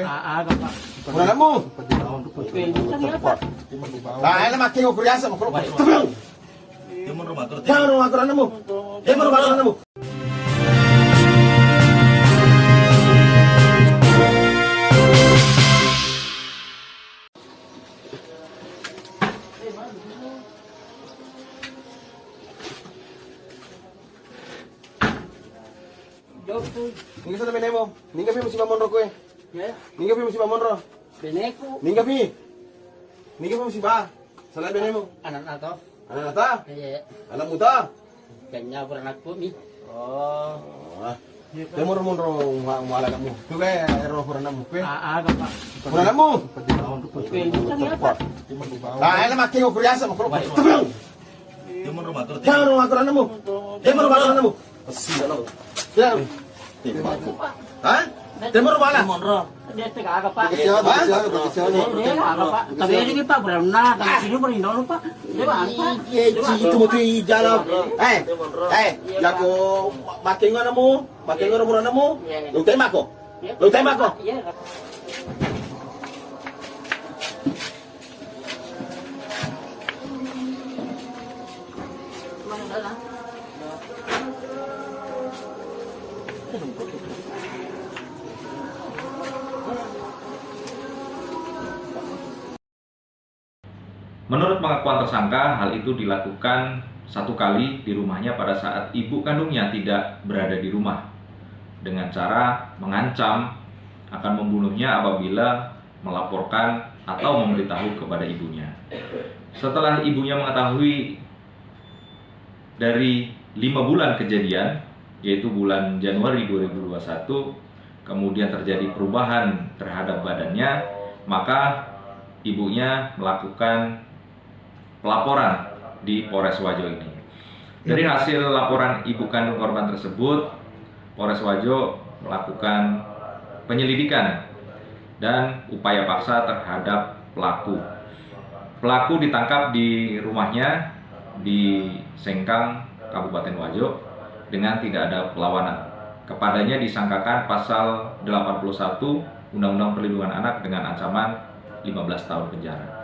Agak pak. Murah mo. Pak. Ay, na maki ko kuryasa mo. Yung rumah terus. Jangan rumah kurang mo. Jangan rumah kurang mo. Ninga sa tabi mo. Ninga pi mo si Mamon ro ko eh. Ninga pi mo si Mamon ro. Beneku. Ninga pi. Ninga pi mo si Ba. Sa labi mo. Anak na to. Ano na ta? Iya. Alam mo ta? Kanya beranak po mi. Oh. Demor mo ro wala ka mo. Tu kay ero ko na mo pe. Agak pak. Murah mo. Pak. Ay, na maki ko kuryasa mo. Yung rumah terus. Jangan rumah kurang mo. Jangan rumah kurang mo. Asino. Ya. Ha? Demor bala. Monro. Dia tega agak pak. Ha? Dia agak pak. Tapi ini pak berenang. Kalau sini berindong pak. Dia apa? Itu mo ti jala. Jago makingo na mo. Makingo na mo na mo. Lutay mako. Lutay mako. Iya. Menurut pengakuan tersangka, hal itu dilakukan satu kali di rumahnya pada saat ibu kandungnya tidak berada di rumah, dengan cara mengancam akan membunuhnya apabila melaporkan atau memberitahu kepada ibunya. Setelah ibunya mengetahui dari 5 bulan kejadian, yaitu bulan Januari 2021, kemudian terjadi perubahan terhadap badannya, maka ibunya melakukan pelaporan di Polres Wajo ini. Dari hasil laporan ibu kandung korban tersebut, Polres Wajo melakukan penyelidikan dan upaya paksa terhadap pelaku. Pelaku ditangkap di rumahnya di Sengkang, Kabupaten Wajo dengan tidak ada perlawanan. Kepadanya disangkakan pasal 81 Undang-Undang Perlindungan Anak dengan ancaman 15 tahun penjara.